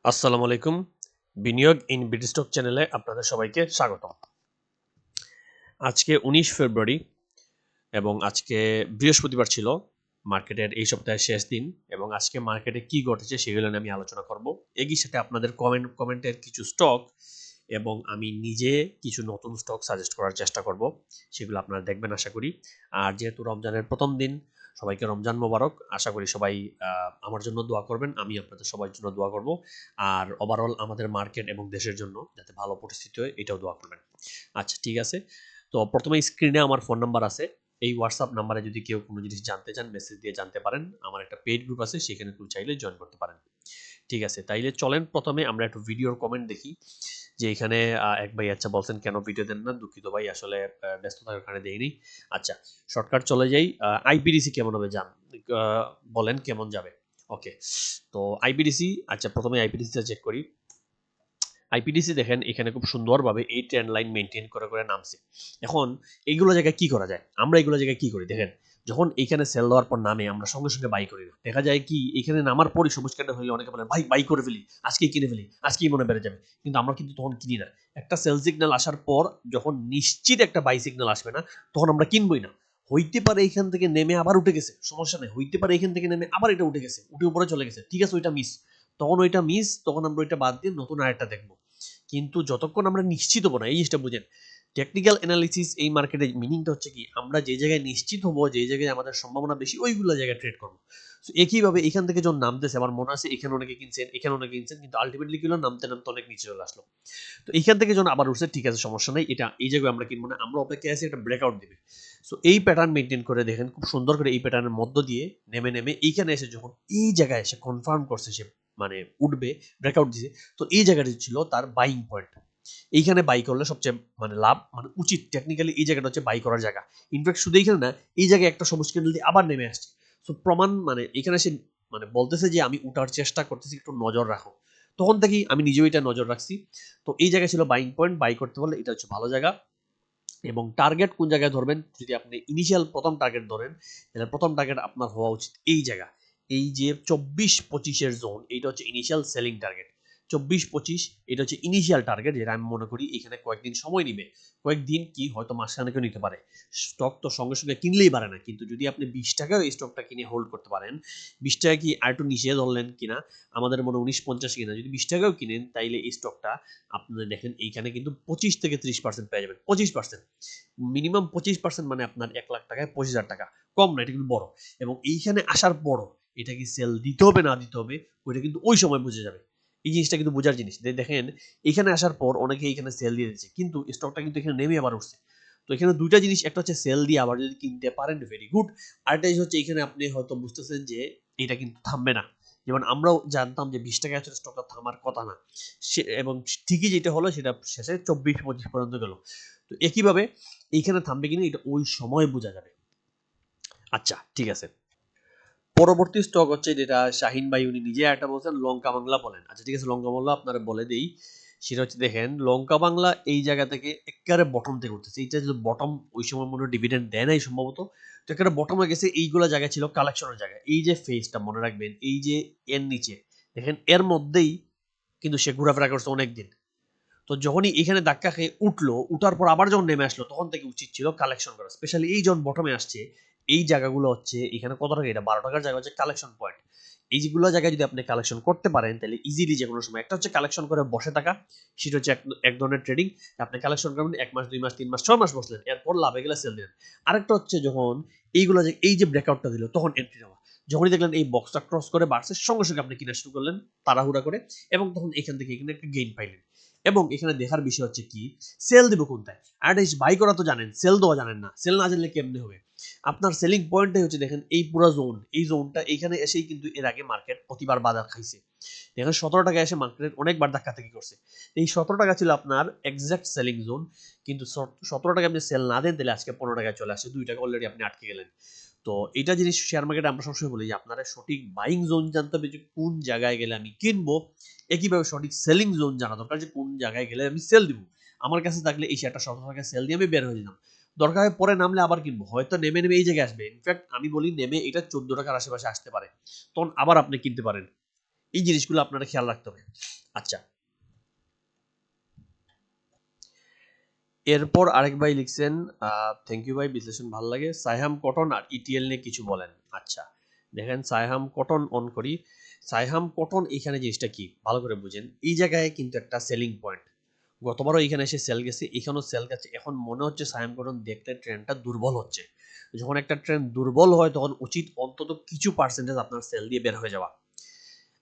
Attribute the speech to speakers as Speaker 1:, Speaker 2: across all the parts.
Speaker 1: আসসালামু আলাইকুম। বিনিয়োগ ইন বিডিস্টক চ্যানেলে আপনাদের সবাইকে স্বাগতম। আজকে ১৯ ফেব্রুয়ারি এবং আজকে বৃহস্পতিবার ছিল মার্কেটের এই সপ্তাহের শেষ দিন এবং আজকে মার্কেটে কি ঘটেছে সেগুলো নিয়ে আমি আলোচনা করব। একই সাথে আপনাদের কমেন্টের কিছু স্টক এবং আমি নিজে কিছু নতুন স্টক সাজেস্ট করার চেষ্টা করব, সেগুলো আপনারা দেখবেন আশা করি। আর যেহেতু রমজানের প্রথম দিন, সবাইকে রমজান মোবারক। আশা করি সবাই আমার জন্য দোয়া করবেন, আমি আপনাদের সবার জন্য দোয়া করব। আর ওভারঅল আমাদের মার্কেট এবং দেশের জন্য যাতে ভালো পরিস্থিতি হয় এটাও দোয়া করবেন। আচ্ছা, ঠিক আছে। তো প্রথমে স্ক্রিনে আমার ফোন নাম্বার আছে, এই হোয়াটসঅ্যাপ নাম্বারে যদি কেউ কোনো জিনিস জানতে চান মেসেজ দিয়ে জানতে পারেন। আমার একটা পেইড গ্রুপ আছে, সেখানে কেউ চাইলে জয়েন করতে পারেন। ঠিক আছে, তাইলে চলেন প্রথমে আমরা একটু ভিডিওর কমেন্ট দেখি। যে এখানে এক ভাই আচ্ছা বলছেন কেন ভিডিও দেন না, দুঃখিত ভাই, আসলে ব্যস্ততার কারণে দেইনি। আচ্ছা, শর্টকাট চলে যাই। আইপিডিসি কেমন হবে জান, বলেন কেমন যাবে। ওকে, তো আইপিডিসি, আচ্ছা প্রথমে আইপিডিসিটা চেক করি। আইপিডিসি দেখেন এখানে খুব সুন্দরভাবে এই ট্রেন্ড লাইন মেনটেন করে করে নামছে। এখন এইগুলো জায়গায় কি করা যায়, আমরা এইগুলো জায়গায় কি করি দেখেন, যখন এইখানে সেল দেওয়ার পর নামে আমরা সঙ্গে সঙ্গে বাই করি না। দেখা যায় কি এখানে নামার পরই সবুজ ক্যান্ডেল হলে অনেকে বলেন ভাই বাই করে ফেলি, আজকেই কিনে ফেলি, আজকেই মনে বেড়ে যাবে, কিন্তু আমরা কিন্তু তখন কিনি না। একটা সেল সিগন্যাল আসার পর যখন নিশ্চিত একটা বাই সিগন্যাল আসবে না, তখন আমরা কিনবই না। হইতে পারে এখান থেকে নেমে আবার উঠে গেছে, সমস্যা নেই, হইতে পারে এখান থেকে নেমে আবার এটা উঠে গেছে, উঠে উপরে চলে গেছে, ঠিক আছে, ওইটা মিস। তখন ওইটা মিস, তখন আমরা ওইটা বাদ দিয়ে নতুন আরেকটা দেখবো। কিন্তু যতক্ষণ আমরা নিশ্চিত হবো না, এই জিনিসটা বুঝেন, টেকনিক্যাল অ্যানালিসিস এই মার্কেটে মিনিংটা হচ্ছে কি, আমরা যে জায়গায় নিশ্চিত হবো, যে জায়গায় আমাদের সম্ভাবনা বেশি, ওইগুলো জায়গায় ট্রেড করবো। সো একইভাবে এখান থেকে যখন নামতেছে, আমার মনে আছে এখানে অনেকে কিনছেন, এখানে অনেকে কিনছেন, কিন্তু আলটিমেটলি কি হলো, নামতে নামতে অনেক নিচে চলে আসলো। তো এইখান থেকে যখন আবার উঠছে, ঠিক আছে সমস্যা নাই, এটা এই জায়গায় আমরা কিনবো না, আমরা অপেক্ষায় আছি একটা ব্রেকআউট দিবে। সো এই প্যাটার্ন মেনটেন করে দেখেন খুব সুন্দর করে, এই প্যাটার্নের মধ্য দিয়ে নেমে নেমে এইখানে এসে যখন এই জায়গায় এসে কনফার্ম করছে সে মানে উঠবে, ব্রেকআউট দিছে, তো এই জায়গাটি ছিল তার বাইং পয়েন্ট। এইখানে বাই করলে সবচেয়ে লাভ উচিত, টেকনিক্যালি এই জায়গাটা হচ্ছে বাই করার জায়গা। ইনফ্যাক্ট শুধু এইখানে না, এই জায়গায় একটা সবুজ ক্যান্ডেল দিয়ে আবার নেমে আসছে। সো প্রমাণ এখানে সে বলতেছে যে আমি উঠার চেষ্টা করতেছি, একটু নজর রাখো। তখন থেকেই আমি নিজেও এটা নজর রাখছি। তো এই জায়গায় ছিল বাইং পয়েন্ট, বাই করতে পারলে এটা হচ্ছে ভালো জায়গা। এবং টার্গেট কোন জায়গায় ধরবেন, যদি আপনি ইনিশিয়াল প্রথম টার্গেট ধরেন, তাহলে প্রথম টার্গেট আপনার হওয়া উচিত এই জায়গা, এই যে 24-25 জোন, এইটা হচ্ছে ইনিশিয়াল সেলিং টার্গেট। 24-25 এটা হচ্ছে ইনিশিয়াল টার্গেট, যেটা আমি মনে করি এখানে কয়েকদিন সময় নিবে, কয়েকদিন কি হয়তো মাসখানেকেও নিতে পারে। স্টক তো সঙ্গে সঙ্গে কিনলেই পারে না, কিন্তু যদি আপনি 20 টাকাও এই স্টকটা কিনে হোল্ড করতে পারেন, 20 টাকা কি আর একটু নিচে ধরলেন কিনা, আমাদের মনে 19.50 কিনা, যদি 20 টাকাও কিনেন, তাইলে এই স্টকটা আপনারা দেখেন এইখানে কিন্তু 25 থেকে 30% পেয়ে যাবেন। 25%, মিনিমাম 25%, মানে আপনার 1 লাখ টাকায় 25,000 টাকা, কম না, এটা কিন্তু বড়। এবং এইখানে আসার পরও এটা কি সেল দিতে হবে না দিতে হবে, ওইটা কিন্তু ওই সময় বুঝে যাবে। এই জিনিসটা কিন্তু বোঝার জিনিস। দেখেন এখানে আসার পর অনেকে এখানে সেল দিয়ে দিচ্ছে, কিন্তু স্টকটা কিন্তু এখানে নেমে আবার উঠছে। তো এখানে দুইটা জিনিস, একটা হচ্ছে সেল দিয়ে আবার যদি কিনতে পারেন ভেরি গুড, আরেকটা জিনিস হচ্ছে এখানে আপনি হয়তো বুঝতেছেন যে এটা কিন্তু থামবে না। যেমন আমরাও জানতাম যে 20 টাকায় আসলে স্টকটা থামার কথা না, এবং ঠিকই যেটা হলো সেটা শেষে 24-25 পর্যন্ত গেল। তো একইভাবে এইখানে থামবে কিনা এটা ওই সময় বোঝা যাবে। আচ্ছা, ঠিক আছে। পরবর্তী স্টক হচ্ছে যেটা শাহিন ভাই উনি নিজে একটা বলছেন, লঙ্কা বাংলা বলেন। আচ্ছা ঠিক আছে, লঙ্কা বাংলা আপনারা বলে দেই। সেটা হচ্ছে দেখেন লঙ্কা বাংলা এই জায়গা থেকে একেবারে বটম থেকে উঠতেছে। এইটা যদি বটম, ওই সময় মনে হয় ডিভিডেন্ড দেয় নাই সম্ভবত, তো একেবারে বটমে গেছে। এইগুলো জায়গা ছিল কালেকশনের জায়গা। এই যে ফেজটা মনে রাখবেন, এই যে এর নিচে দেখেন, এর মধ্যেই কিন্তু সে ঘোরাফেরা করছে অনেকদিন। তো যখনই এখানে ধাক্কা খেয়ে উঠলো, উঠার পর আবার যখন নেমে আসলো, তখন থেকে উচিত ছিল কালেকশন করা। স্পেশালি এই যখন বটমে আসছে, এই জায়গাগুলো হচ্ছে এখানে কত টাকা, এটা 12 টাকার জায়গা হচ্ছে কালেকশন পয়েন্ট। এই যেগুলো জায়গায় যদি আপনি কালেকশন করতে পারেন, তাহলে ইজিলি যে কোনো সময়, একটা হচ্ছে কালেকশন করে বসে থাকা, সেটা হচ্ছে এক ধরনের ট্রেডিং। আপনি কালেকশন করবেন 1 মাস 2 মাস 3 মাস 6 মাস বসলেন, এরপর লাভে গেলে সেল দিলেন। আরেকটা হচ্ছে যখন এইগুলো যে এই যে ব্রেকআউটটা দিল, তখন এন্ট্রি নেওয়া। যখনই দেখলেন এই বক্সটা ক্রস করে বাড়ছে, সঙ্গে সঙ্গে আপনি কিনা শুরু করলেন তাড়াহুড়া করে, এবং তখন এখান থেকে এখানে একটা গেইন পাইলেন। এবং এখানে দেখার বিষয় হচ্ছে কি, সেল দিব কোনটায়। আর বাই করা তো জানেন, সেল দেওয়া জানেন না। সেল না জানলে কেমনে হবে। আপনার সেলিং পয়েন্টটাই হচ্ছে দেখেন এই পুরো জোন, এই জোনটা এইখানে এসেই কিন্তু এর আগে মার্কেট প্রতিবার বাজার খাইছে। দেখেন 17 টাকা এসে মার্কেট অনেকবার ধাক্কা থেকে করছে। এই 17 টাকা ছিল আপনার এক্সাক্ট সেলিং জোন, কিন্তু 17 টাকা আপনি সেল না দেন, তাহলে আজকে 15 টাকায় চলে আসে, 2 টাকা অলরেডি আপনি আটকে গেলেন। তো এটা জিনিস শেয়ার মার্কেটে আমরা সবসময় বলি যে আপনারা সঠিক বাইং জোন জানতে হবে, যে কোন জায়গায় গেলে আমি কিনবো। একইভাবে সঠিক সেলিং জোন জানা দরকার, যে কোন জায়গায় গেলে আমি সেল দিব। আমার কাছে থাকলে এই শেয়ারটা 17 টাকায় সেল দিয়ে আমি বের হয়ে যেতাম, দরকার হয় পরে নামলে আবার কিনবো, হয়তো নেমে নেমে এই জায়গায় আসবে। ইনফ্যাক্ট আমি বলি নেমে এটা 14 টাকার আশেপাশে আসতে পারে, তখন আবার আপনি কিনতে পারেন। এই জিনিসগুলো আপনারা খেয়াল রাখতে হবে। আচ্ছা, এরপর আরেক ভাই লিখছেন, থ্যাংক ইউ ভাই, বিশ্লেষণ ভালো লাগে। সাইহাম কটন আর ইটিএল নিয়ে কিছু বলেন। আচ্ছা, দেখেন সাইহাম কটন অন করি। সাইহাম কটন এখানে জিনিসটা কি ভালো করে বুঝেন। এই জায়গায় কিন্তু একটা সেলিং পয়েন্ট, গতবারও এখানে এসে সেল গেছে, এখানেও সেল গেছে। এখন মনে হচ্ছে সাইহাম কটন দেখতে ট্রেন্ডটা দুর্বল হচ্ছে। যখন একটা ট্রেন্ড দুর্বল হয় তখন উচিত অন্তত কিছু পার্সেন্টেজ আপনার সেল দিয়ে বের হয়ে যাওয়া।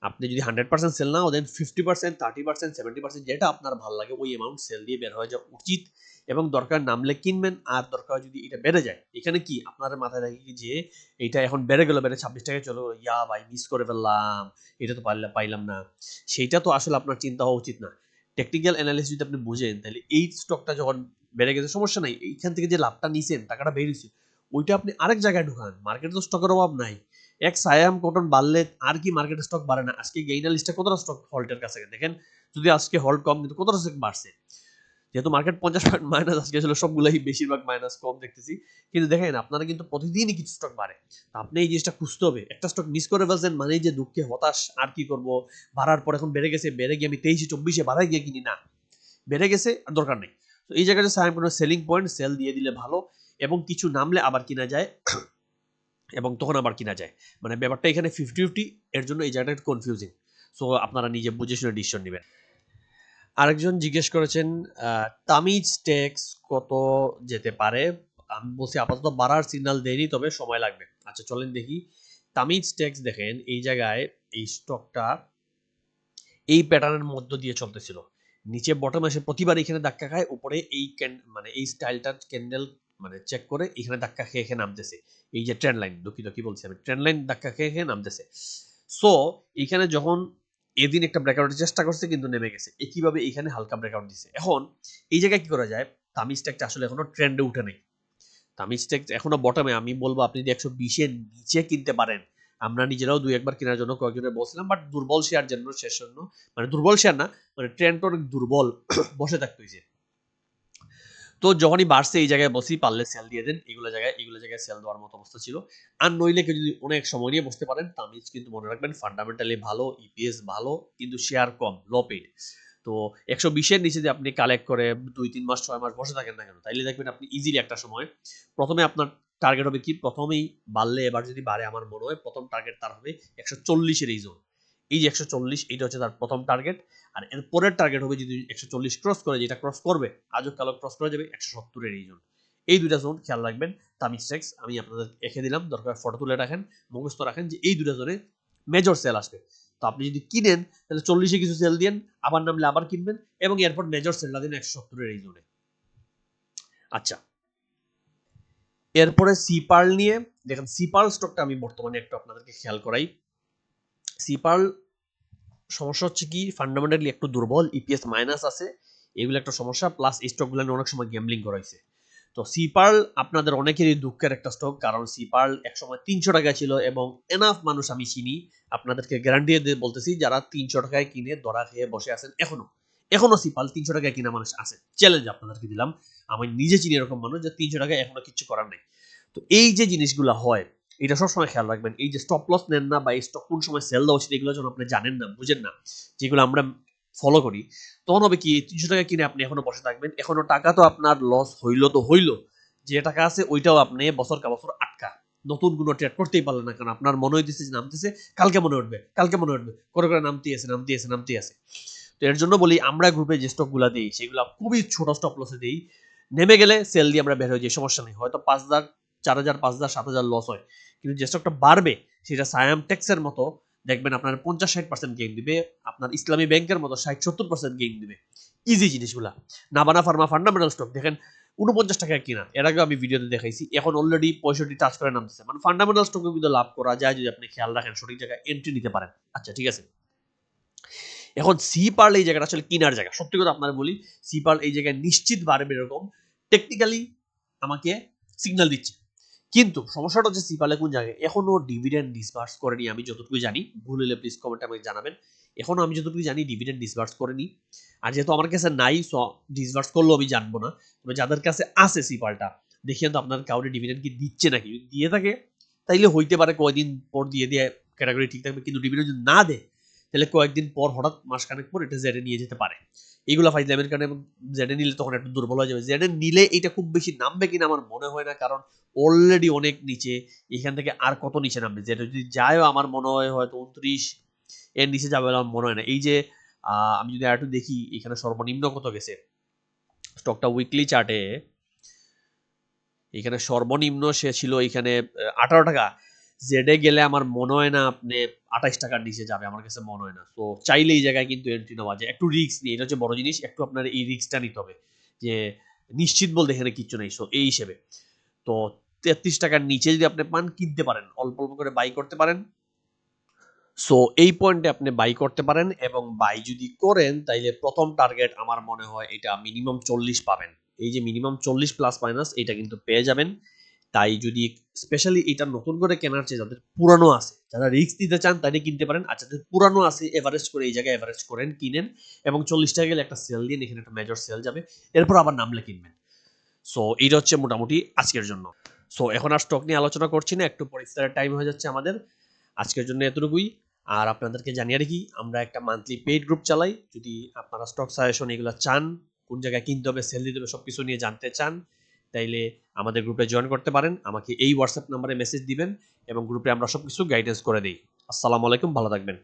Speaker 1: আপনি যদি 100% সেল নাও দেন 50%, 30%, 70% যেটা আপনার ভালো লাগে ওই অ্যামাউন্ট সেল দিয়ে বের হয়ে যাওয়া উচিত। এবং দরকার নামলে কিনবেন, আর দরকার যদি এটা বেড়ে যায়, এখানে কি আপনার মাথায় রাখি যে এটা এখন বেড়ে গেল, বেড়ে 26 টাকায় চলো, ইয়া ভাই মিস করে ফেললাম, এটা তো পাইলাম না, সেইটা তো আসলে আপনার চিন্তা হওয়া উচিত না। টেকনিক্যাল অ্যানালিসিস যদি আপনি বুঝেন তাহলে এই স্টকটা যখন বেড়ে গেছে সমস্যা নাই, এইখান থেকে যে লাভটা নিছেন, টাকাটা বেরিয়েছে, ওইটা আপনি আরেক জায়গায় ঢুকান। মার্কেটে তো স্টকের অভাব নাই। এক সায়াম কটন বাড়লে আর কি মার্কেটে স্টক বাড়ে না? আজকে গেইনার লিস্টে কতটা স্টক হল্টের কাছে দেখেন, যদি আজকে হল্ট কম কিন্তু কতটা স্টক বাড়ছে। যেহেতু মার্কেট 50 পয়েন্ট মাইনাস আজকে আসলে সবগুলাই বেশিরভাগ মাইনাস, কম দেখতেছি। কিন্তু দেখেন আপনারা কিন্তু প্রতিদিনই কিছু স্টক বাড়ে। আপনি এই জিনিসটা খুঁজতে হবে। একটা স্টক মিস করে ফেলছেন মানে যে দুঃখে হতাশ, আর কি করব, বাড়ার পর এখন বেড়ে গেছে, বেড়ে গিয়ে আমি 23-24 বাড়াই গিয়ে কিনি না, বেড়ে গেছে আর দরকার নেই। তো এই জায়গাটা সায়াম কোনো সেলিং পয়েন্ট, সেল দিয়ে দিলে ভালো, এবং কিছু নামলে আবার কিনা যায় এবং তখন আবার কিনা যায়। মানে ব্যাপারটা এখানে 50-50, এর জন্য এই জায়গাটা একটু কনফিউজিং। সো আপনারা নিজে বুঝে শুনে ডিসিশন নেবেন। আরেকজন জিজ্ঞেস করেছেন তামিজ টেক্স কত যেতে পারে। আমি বলছি আপাতত বাড়ার সিগন্যাল দেয়নি, তবে সময় লাগবে। আচ্ছা চলেন দেখি। তামিজ টেক্স দেখেন এই জায়গায় এই স্টকটা এই প্যাটার্নের মধ্য দিয়ে চলতেছিল, নিচে বটম এসে প্রতিবার এখানে ধাক্কা খায়, উপরে এই মানে এই স্টাইলটার ক্যান্ডেল মানে চেক করে এখানে ধাক্কা খেয়ে খেয়ে নামতেছে। এই যে ট্রেন্ড লাইন, দুঃখিত কি বলছি আমি, ট্রেন্ড লাইন ধাক্কা খেয়ে খেয়ে নামতেছে। সো এখানে যখন এদিন একটা ব্রেকআউটের চেষ্টা করছে কিন্তু নেমে গেছে, একইভাবে এখানে হালকা ব্রেকআউট দিছে। এখন এই জায়গায় কি করা যায়, তামিজ টেকটা আসলে এখনো ট্রেন্ডে উঠে নেই, তামিজ টেক এখনো বটমে। আমি বলবো আপনি যদি 120-এর নিচে কিনতে পারেন, আমরা নিজেরাও দুই একবার কেনার জন্য কয়েকজনের বলছিলাম, বাট দুর্বল শেয়ার জন্য শেষ জন্য, মানে দুর্বল শেয়ার না, মানে ট্রেন্ড অনেক দুর্বল, বসে থাকতে হয়েছে। তো যখনই বাড়ছে এই জায়গায় বসি, পারলে সেল দিয়ে দেন, এগুলো জায়গায় সেল দেওয়ার মতো অবস্থা ছিল। আর নইলে কেউ যদি অনেক সময় নিয়ে বসতে পারেন, তামিজ কিন্তু মনে রাখবেন ফান্ডামেন্টালি ভালো, ইপিএস ভালো, কিন্তু শেয়ার কম, লো পেড। তো 120-এর নিচে যদি আপনি কালেক্ট করে 2-3 মাস 6 মাস বসে থাকেন না কেন, তাইলে দেখবেন আপনি ইজিলি একটা সময়, প্রথমে আপনার টার্গেট হবে কি, প্রথমেই বাড়লে, এবার যদি বাড়ে আমার মনে হয় প্রথম টার্গেট তার হবে 140-এর এই জোন। এই যে 140, এটা হচ্ছে তার প্রথম টার্গেট। আর এর পরের টার্গেট হবে যদি 140 ক্রস করে, যেটা ক্রস করবে আজও কালো ক্রস করে যাবে 170-এর এই জোন। এই দুইটা জোন খেয়াল রাখবেন। তামিজ টেক্স আমি আপনাদের এঁকে দিলাম, দরকার ফটো তুলে রাখেন, মুখস্থ রাখেন যে এই দুইটা জোনে মেজর সেল আসবে। তো আপনি যদি কিনেন তাহলে 40-এ কিছু সেল দিন, আবার নামলে আবার কিনবেন, এবং এরপর মেজর সেলটা দিন 170-এর এই জোনে। আচ্ছা, এরপরে সিপার্ল নিয়ে দেখেন, সিপার্ল স্টকটা আমি বর্তমানে একটু আপনাদেরকে খেয়াল করাই। সিপার্ল সমস্যা হচ্ছে কি, ফান্ডামেন্টালি একটু দুর্বল, ইপিএস মাইনাস আছে, এগুলো একটা সমস্যা, প্লাস এই স্টকগুলো অনেক সময় গ্যাম্বলিং করাইছে। তো সিপার্ল আপনাদের অনেকেরই দুঃখের একটা স্টক, কারণ সিপার্ল একসময় 300 টাকা ছিল, এবং এনাফ মানুষ আমি চিনি, আপনাদেরকে গ্যারান্টি দিয়ে বলতেছি, যারা 300 টাকায় কিনে ধরা খেয়ে বসে আছেন এখনো সিপাল 300 টাকায় কিনা মানুষ আছে, চ্যালেঞ্জ আপনাদেরকে দিলাম। আমি নিজে চিনি এরকম মানুষ যে 300 টাকায় এখনো কিছু করার নেই। তো এই যে জিনিসগুলো হয়, এটা সবসময় খেয়াল রাখবেন। এই যে স্টপ লস নেন না, বা এই স্টক কোন সময় সেল দেওয়া উচিত, এগুলো যখন আপনি জানেন না, বুঝেন না, যেগুলো আমরা ফলো করি, তখন হবে কি 300 টাকা কিনে আপনি এখনো বসে থাকবেন, এখনো টাকা তো আপনার লস হইলো তো হইলো, যে টাকা আছে ওইটাও আপনি বছর কা বছর আটকা, নতুন কোনো ট্রেড করতেই পারলেন না, কারণ আপনার মনে হইতেছে যে নামতেছে, কালকে মনে উঠবে, কালকে মনে উঠবে, করে করে নামতেই আছে। তো এর জন্য বলি, আমরা গ্রুপে যে স্টকগুলো দিই সেগুলো খুবই ছোট স্টপ লসে দিই, নেমে গেলে সেল দিয়ে আমরা বের হয়ে যাই, সমস্যা নেই, হয়তো 5,000, 4,000, 5,000, 7,000 লস হয়, কিন্তু যে স্টকটা বাড়বে সেটা সায়াম টেক্সের মতো দেখবেন আপনার 50-60% গেইন দিবে, আপনার ইসলামী ব্যাংকের মতো 60-70% গেইন দিবে। ইজি জিনিসগুলা। নাবানা ফার্মা ফান্ডামেন্টাল স্টক দেখেন 49 টাকায় কিনা, এর আগে আমি ভিডিওতে দেখাইছি, এখন অলরেডি 65 টাচ করে নামতেছে, মানে ফান্ডামেন্টাল স্টকে কিন্তু লাভ করা যায় যদি আপনি খেয়াল রাখেন, সঠিক জায়গায় এন্ট্রি নিতে পারেন। আচ্ছা ঠিক আছে, এখন সি পার্ল এই জায়গাটা আসলে কিনার জায়গা, সত্যি কথা আপনারা বলি, সি পার্ল এই জায়গায় নিশ্চিত বাড়বে এরকম টেকনিক্যালি আমাকে সিগন্যাল দিচ্ছে। কিন্তু সমস্যাটা হচ্ছে সি পার্লে কোন জায়গায় এখনো ডিভিডেন্ড ডিসবার্স করেনি, আমি যতটুকু জানি, ভুল হলে প্লিজ কমেন্টে আমাকে জানাবেন। এখনো আমি যতটুকু জানি ডিভিডেন্ড ডিসবার্স করেনি, আর যেহেতু আমার কাছে নাই, সো ডিসবার্স করলেও আমি জানবো না। তবে যাদের কাছে আছে সি পার্লটা, দেখিয়ে তো আপনার কাউরে ডিভিডেন্ড কি দিচ্ছে নাকি, যদি দিয়ে থাকে তাইলে হইতে পারে কয়দিন পর দিয়ে ক্যাটাগরি ঠিক থাকবে, কিন্তু ডিভিডেন্ড যদি না দেয় তাহলে কয়েকদিন পর হঠাৎ মাসখানেক পর এটা জেডে নিয়ে যেতে পারে। এইগুলো ফাইজলামের কারণে জেডে নিলে তখন একটু দুর্বল হয়ে যাবে। জেডে নিলে এটা খুব বেশি নামবে কিনা আমার মনে হয় না, কারণ অলরেডি অনেক নিচে, এখান থেকে আর কত নিচে নামবে। জেডে যদি যায়ও আমার মনে হয় হয়তো 29 এর নিচে যাবে আমার মনে হয় না। এই যে আমি যদি আরেকটু দেখি এখানে সর্বনিম্ন কত গেছে স্টকটা উইকলি চার্টে, এখানে সর্বনিম্ন সে ছিল এখানে 18 টাকা। জেডে গেলে আমার মনে হয় না আপনি 28 টাকার নিচে যাবে, আমার কাছে মনে হয় না। তো চাইলে এই জায়গায় কিন্তু এন্ট্রি নেওয়া যায়, একটু রিস্ক নিয়ে, এটা হচ্ছে বড় জিনিস, একটু আপনার এই রিস্কটা নিতে হবে যে নিশ্চিত বলতে এখানে কিচ্ছু নেই। সো এই হিসেবে তো 33 টাকার নিচে যদি আপনি পান কিনতে পারেন, অল্প অল্প করে বাই করতে পারেন। সো এই পয়েন্টে আপনি বাই করতে পারেন, এবং বাই যদি করেন তাইলে প্রথম টার্গেট আমার মনে হয় এটা মিনিমাম 40 পাবেন। এই যে মিনিমাম 40 প্লাস মাইনাস এটা কিন্তু পেয়ে যাবেন। তাই যদি স্পেশালি এটা নতুন করে কেনার চেয়ে যাদের পুরানো আছে, যারা রিস্ক দিতে চান তাদের কিনতে পারেন। আর যাদের পুরানো আছে এভারেজ করে এই জায়গায় এভারেজ করেন, কিনেন, এবং 40 টাকা গেলে একটা সেল দিন, এখানে একটা মেজর সেল যাবে, এরপর আবার নামলে কিনবেন। সো এইটা হচ্ছে মোটামুটি আজকের জন্য। সো এখন আর স্টক নিয়ে আলোচনা করছি না, একটু পর ইফতারের টাইম হয়ে যাচ্ছে আমাদের। আজকের জন্য এতটুকুই। আর আপনাদেরকে জানিয়ে রাখি আমরা একটা মান্থলি পেইড গ্রুপ চালাই। যদি আপনারা স্টক সাজেশন এগুলো চান, কোন জায়গায় কিনতে হবে সেল দিতে হবে সবকিছু নিয়ে জানতে চান, তাইলে আমাদের গ্রুপে জয়েন করতে পারেন। আমাকে এই হোয়াটসঅ্যাপ নাম্বারে মেসেজ দিবেন এবং গ্রুপে আমরা সবকিছু গাইডেন্স করে দিই। আসসালামু আলাইকুম, ভালো থাকবেন।